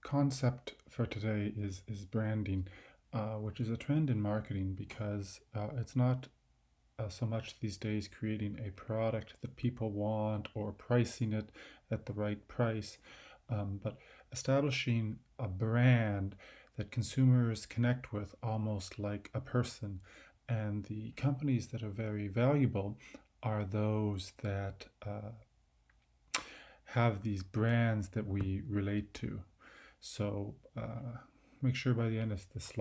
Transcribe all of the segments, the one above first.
Concept for today is branding, which is a trend in marketing because it's not so much these days creating a product that people want or pricing it at the right price, but establishing a brand that consumers connect with almost like a person. And the companies that are very valuable are those that have these brands that we relate to. So make sure by the end of this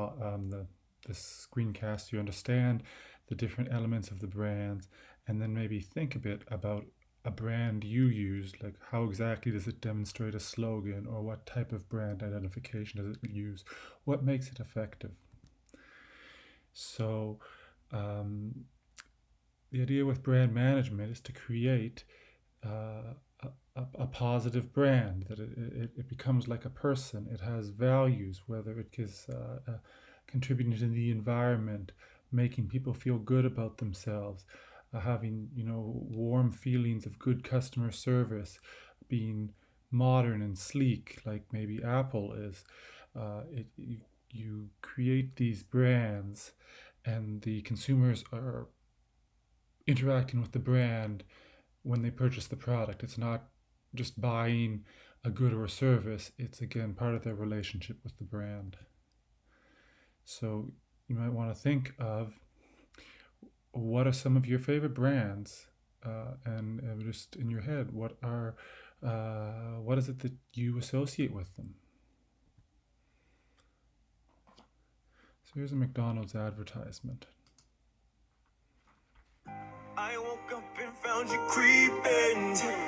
screencast you understand the different elements of the brands, and then maybe think a bit about a brand you use, like how exactly does it demonstrate a slogan, or what type of brand identification does it use, what makes it effective. So um, the idea with brand management is to create a positive brand, that it becomes like a person. It has values, whether it is contributing to the environment, making people feel good about themselves, having warm feelings of good customer service, being modern and sleek like maybe Apple is. You create these brands, and the consumers are interacting with the brand when they purchase the product. It's not just buying a good or a service, it's again part of their relationship with the brand. So you might want to think of what are some of your favorite brands, and just in your head, what is it that you associate with them? So here's a McDonald's advertisement. I woke up and found you creeping, tiptoe.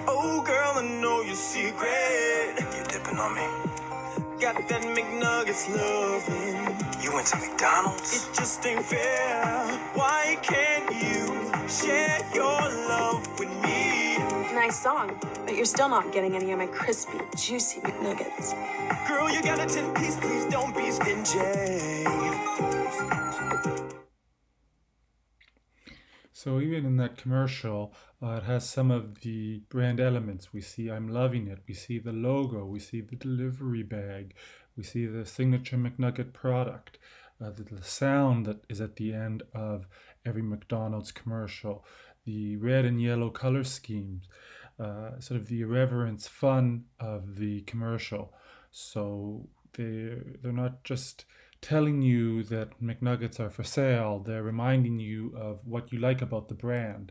Oh girl, I know your secret. You dipping on me. Got that McNuggets loving. You went to McDonald's? It just ain't fair. Why can't you share your love with me? Nice song, but you're still not getting any of my crispy, juicy McNuggets. Girl, you got a 10-piece, please don't be stingy. So even in that commercial, it has some of the brand elements. We see I'm loving it. We see the logo. We see the delivery bag. We see the signature McNugget product. The sound that is at the end of every McDonald's commercial. The red and yellow color schemes. Sort of the irreverence fun of the commercial. So they're not just telling you that McNuggets are for sale. They're reminding you of what you like about the brand,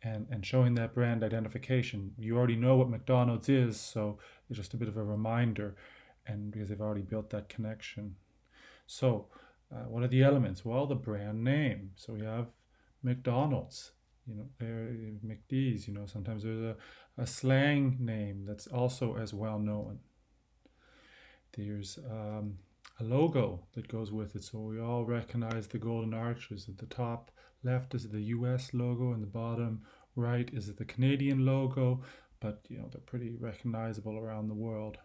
and showing that brand identification. You already know what McDonald's is, so it's just a bit of a reminder, and because they've already built that connection. So, what are the elements? Well, the brand name. So we have McDonald's. There McD's. Sometimes there's a slang name that's also as well known. There's a logo that goes with it. So we all recognize the golden arches. At the top left is the US logo, and the bottom right is the Canadian logo, but they're pretty recognizable around the world.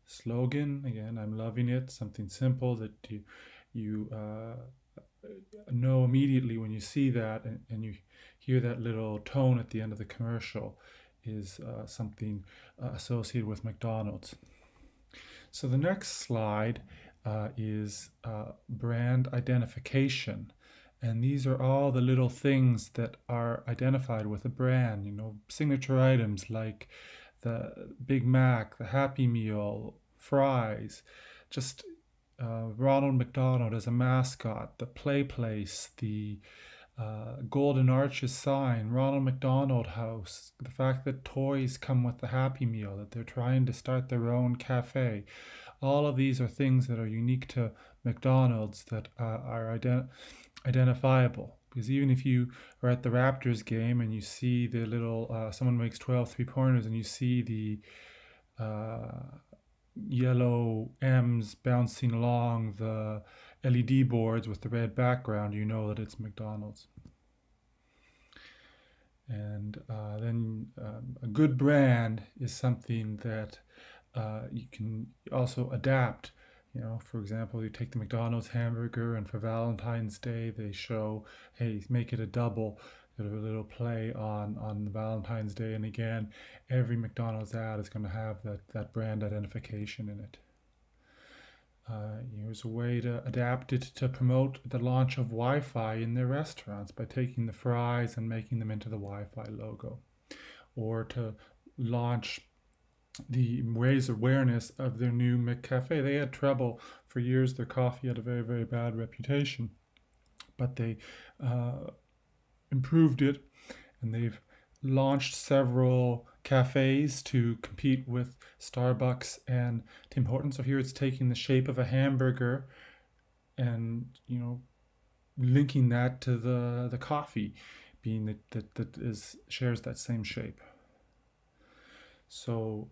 Slogan, again, I'm loving it. Something simple that you know immediately when you see that, and you hear that little tone at the end of the commercial, is something associated with McDonald's. So the next slide is brand identification. And these are all the little things that are identified with a brand, signature items like the Big Mac, the Happy Meal, fries, just Ronald McDonald as a mascot, the play place, the Golden Arches sign, Ronald McDonald House, the fact that toys come with the Happy Meal, that they're trying to start their own cafe. All of these are things that are unique to McDonald's, that are identifiable. Because even if you are at the Raptors game and you see the little, someone makes 12 3-pointers, and you see the yellow M's bouncing along the LED boards with the red background, you know that it's McDonald's. And then a good brand is something that you can also adapt. For example, you take the McDonald's hamburger, and for Valentine's Day, they show, hey, make it a double. bit of a little play on Valentine's Day, and again, every McDonald's ad is going to have that brand identification in it. Here's a way to adapt it to promote the launch of Wi-Fi in their restaurants by taking the fries and making them into the Wi-Fi logo, or to raise awareness of their new McCafe. They had trouble for years. Their coffee had a very, very bad reputation, but they improved it, and they've launched several cafes to compete with Starbucks and Tim Hortons. So here it's taking the shape of a hamburger and, linking that to the coffee, being that shares that same shape. So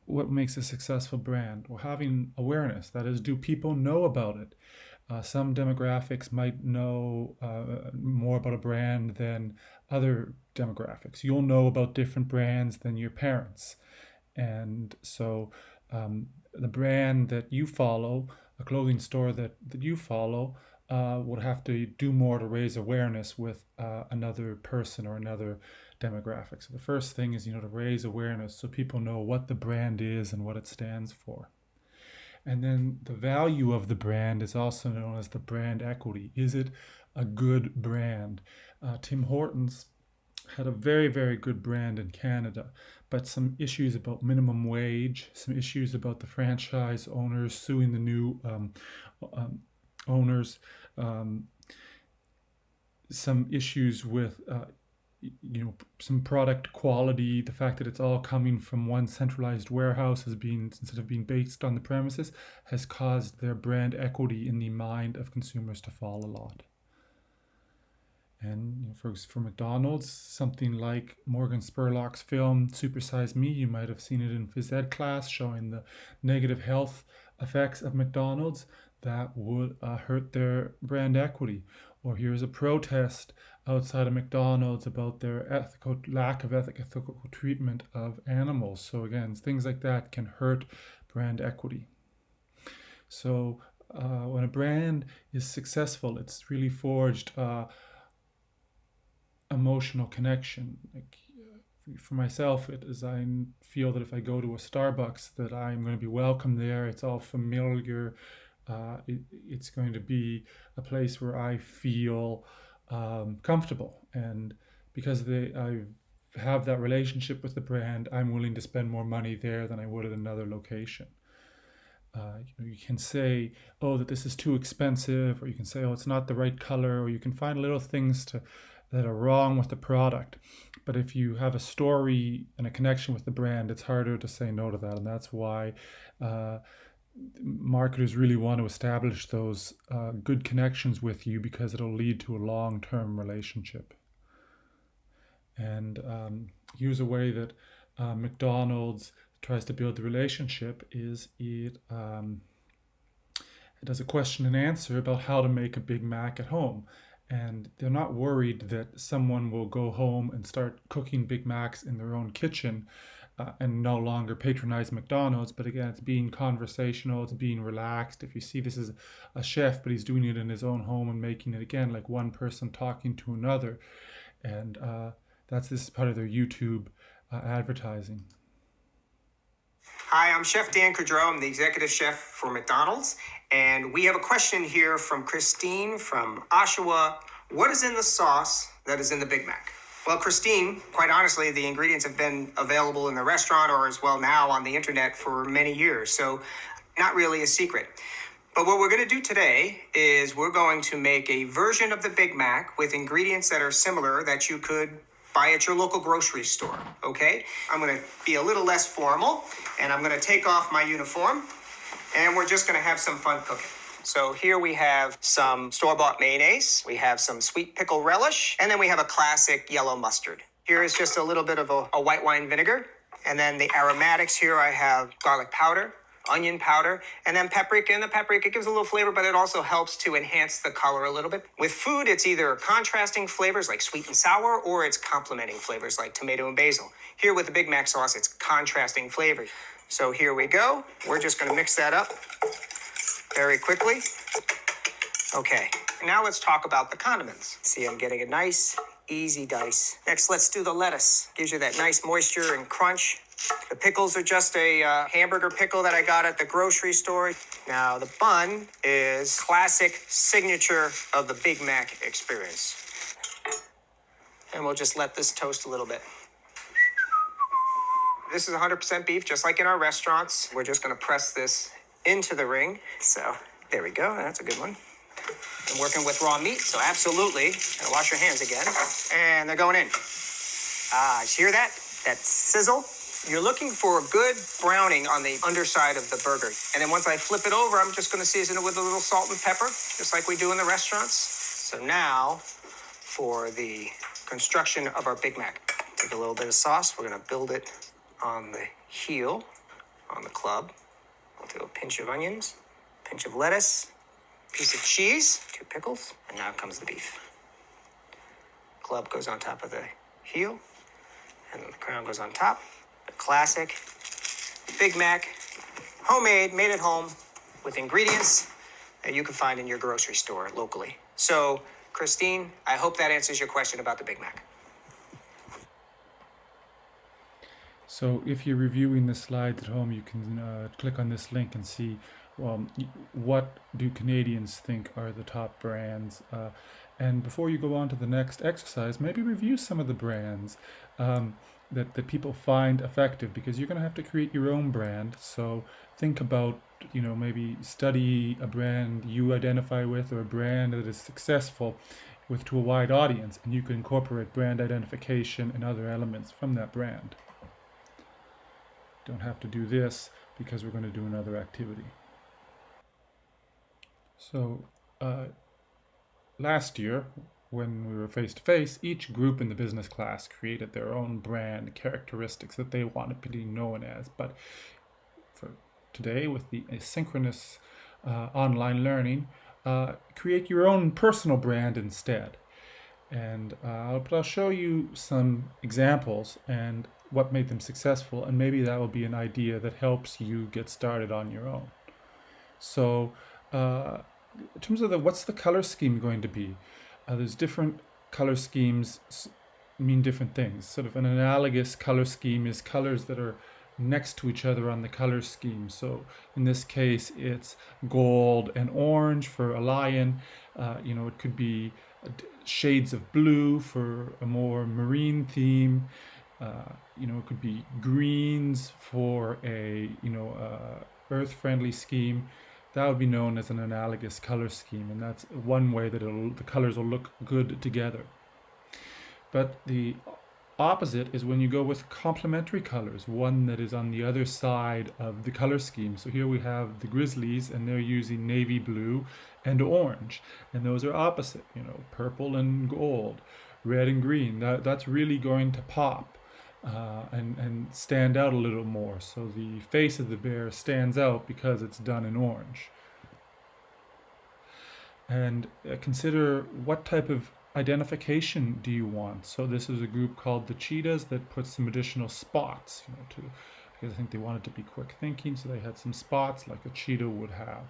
what makes a successful brand? Well, having awareness. That is, do people know about it? Some demographics might know more about a brand than other demographics. You'll know about different brands than your parents. And so the brand that you follow, a clothing store that you follow, would have to do more to raise awareness with another person or another demographic. So the first thing is, to raise awareness so people know what the brand is and what it stands for. And then the value of the brand is also known as the brand equity. Is it a good brand? Tim Hortons had a very, very good brand in Canada, but some issues about minimum wage, some issues about the franchise owners suing the new owners, some issues with some product quality, the fact that it's all coming from one centralized warehouse instead of being based on the premises, has caused their brand equity in the mind of consumers to fall a lot. And for McDonald's, something like Morgan Spurlock's film Super Size Me, you might have seen it in phys ed class, showing the negative health effects of McDonald's that would hurt their brand equity. Or here's a protest outside of McDonald's about their lack of ethical treatment of animals. So again, things like that can hurt brand equity. So when a brand is successful, it's really forged emotional connection. For myself, I feel that if I go to a Starbucks, that I'm going to be welcome there. It's all familiar. It's going to be a place where I feel comfortable, and because I have that relationship with the brand, I'm willing to spend more money there than I would at another location. You can say, oh, that this is too expensive, or you can say, oh, it's not the right color, or you can find little things that are wrong with the product. But if you have a story and a connection with the brand, it's harder to say no to that, and that's why marketers really want to establish those good connections with you, because it'll lead to a long-term relationship. And here's a way that McDonald's tries to build the relationship is it does a question and answer about how to make a Big Mac at home. And they're not worried that someone will go home and start cooking Big Macs in their own kitchen and no longer patronize McDonald's. But again, it's being conversational, it's being relaxed. If you see this is a chef, but he's doing it in his own home and making it, again, like one person talking to another. And this is part of their YouTube advertising. Hi, I'm Chef Dan Kudrow. I'm the executive chef for McDonald's. And we have a question here from Christine from Oshawa. What is in the sauce that is in the Big Mac? Well, Christine, quite honestly, the ingredients have been available in the restaurant or as well now on the internet for many years. So not really a secret. But what we're going to do today is we're going to make a version of the Big Mac with ingredients that are similar that you could buy at your local grocery store, okay? I'm going to be a little less formal, and I'm going to take off my uniform, and we're just going to have some fun cooking. So here we have some store-bought mayonnaise, we have some sweet pickle relish, and then we have a classic yellow mustard. Here is just a little bit of a white wine vinegar, and then the aromatics here I have garlic powder, onion powder, and then paprika. And the paprika gives a little flavor, but it also helps to enhance the color a little bit. With food, it's either contrasting flavors like sweet and sour, or it's complementing flavors like tomato and basil. Here with the Big Mac sauce, it's contrasting flavors. So here we go. We're just going to mix that up very quickly. Okay, now let's talk about the condiments. See, I'm getting a nice, Easy dice. Next, let's do the lettuce. Gives you that nice moisture and crunch. The pickles are just a hamburger pickle that I got at the grocery store. Now, the bun is classic signature of the Big Mac experience. And we'll just let this toast a little bit. This is 100% beef, just like in our restaurants. We're just going to press this into the ring. So there we go. That's a good one. I'm working with raw meat, so absolutely. Gonna wash your hands again. And they're going in. You hear that? That sizzle? You're looking for a good browning on the underside of the burger. And then once I flip it over, I'm just going to season it with a little salt and pepper, just like we do in the restaurants. So now, for the construction of our Big Mac. Take a little bit of sauce. We're going to build it on the heel, on the club. We'll do a pinch of onions, pinch of lettuce, piece of cheese, 2 pickles, and now comes the beef. Club goes on top of the heel, and then the crown goes on top. The classic Big Mac, homemade, made at home, with ingredients that you can find in your grocery store locally. So, Christine, I hope that answers your question about the Big Mac. So if you're reviewing the slides at home, you can click on this link and see what do Canadians think are the top brands. And before you go on to the next exercise, maybe review some of the brands that people find effective, because you're going to have to create your own brand. So think about, maybe study a brand you identify with, or a brand that is successful to a wide audience, and you can incorporate brand identification and other elements from that brand. Don't have to do this because we're going to do another activity. So last year, when we were face to face, each group in the business class created their own brand characteristics that they wanted to be known as. But for today, with the asynchronous online learning, create your own personal brand instead. And I'll show you some examples and what made them successful, and maybe that will be an idea that helps you get started on your own. So in terms of what's the color scheme going to be? There's different color schemes mean different things. Sort of an analogous color scheme is colors that are next to each other on the color scheme. So in this case, it's gold and orange for a lion. It could be shades of blue for a more marine theme. It could be greens for a earth-friendly scheme. That would be known as an analogous color scheme, and that's one way that the colors will look good together. But the opposite is when you go with complementary colors, one that is on the other side of the color scheme. So here we have the Grizzlies, and they're using navy blue and orange, and those are opposite, purple and gold, red and green. That's really going to pop and stand out a little more. So the face of the bear stands out because it's done in orange. And consider what type of identification do you want. So this is a group called the Cheetahs that put some additional spots, because I think they wanted to be quick thinking, so they had some spots like a cheetah would have.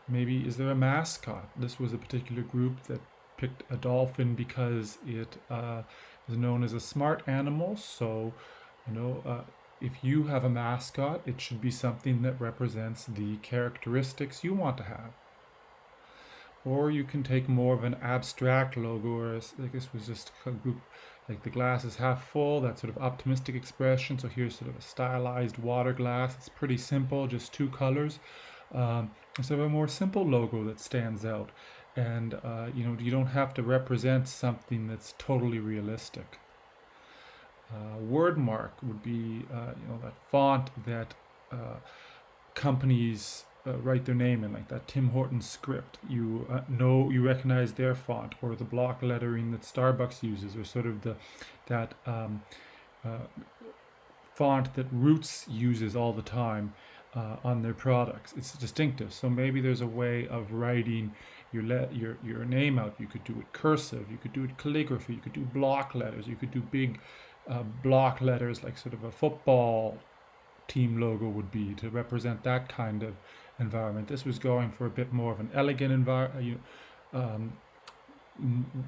Maybe is there a mascot? This was a particular group that picked a dolphin because it is known as a smart animal. So, if you have a mascot, it should be something that represents the characteristics you want to have. Or you can take more of an abstract logo, or like this was just a group, like the glass is half full, that sort of optimistic expression. So here's sort of a stylized water glass. It's pretty simple, just 2 colors. So a more simple logo that stands out. And you don't have to represent something that's totally realistic. Wordmark would be that font that companies write their name in, like that Tim Hortons script. You recognize their font, or the block lettering that Starbucks uses, or sort of that font that Roots uses all the time on their products. It's distinctive. So maybe there's a way of writing your name out. You could do it cursive, you could do it calligraphy, you could do block letters, you could do big block letters like sort of a football team logo would be, to represent that kind of environment. This was going for a bit more of an elegant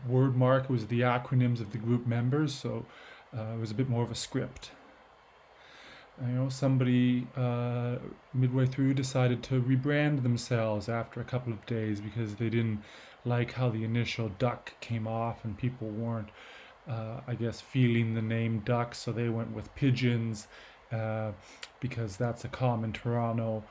word mark was the acronyms of the group members, so it was a bit more of a script. Somebody midway through decided to rebrand themselves after a couple of days because they didn't like how the initial duck came off and people weren't, I guess, feeling the name duck, so they went with pigeons uh, because that's a common Toronto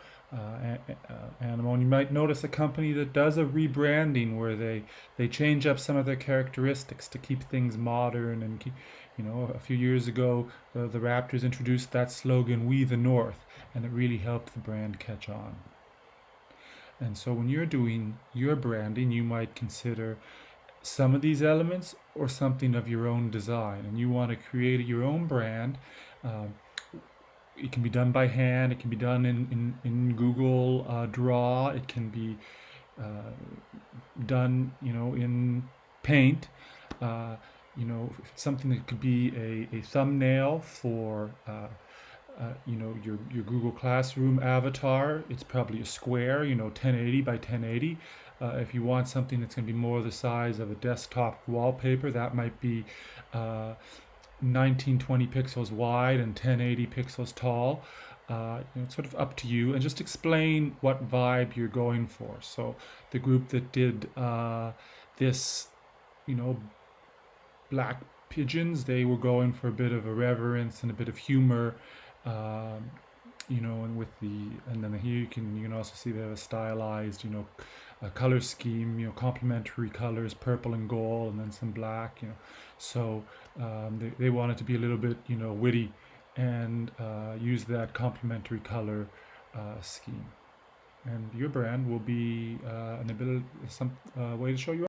animal. And you might notice a company that does a rebranding where they change up some of their characteristics to keep things modern and keep, a few years ago, the Raptors introduced that slogan, "We the North," and it really helped the brand catch on. And so when you're doing your branding, you might consider some of these elements or something of your own design. And you want to create your own brand. Um, it can be done by hand, it can be done in Google Draw, it can be uh, done, in Paint. Uh, something that could be a thumbnail for your Google Classroom avatar. It's probably a square, 1080 by 1080. If you want something that's going to be more the size of a desktop wallpaper, that might be 1920 pixels wide and 1080 pixels tall. It's sort of up to you, and just explain what vibe you're going for. So the group that did this, you know, black pigeons, they were going for a bit of irreverence and a bit of humor. Um, and with and then here you can also see they have a stylized, a color scheme, complementary colors, purple and gold, and then some black, So they want it to be a little bit, witty, and use that complementary color scheme. And your brand will be an ability, some way to show you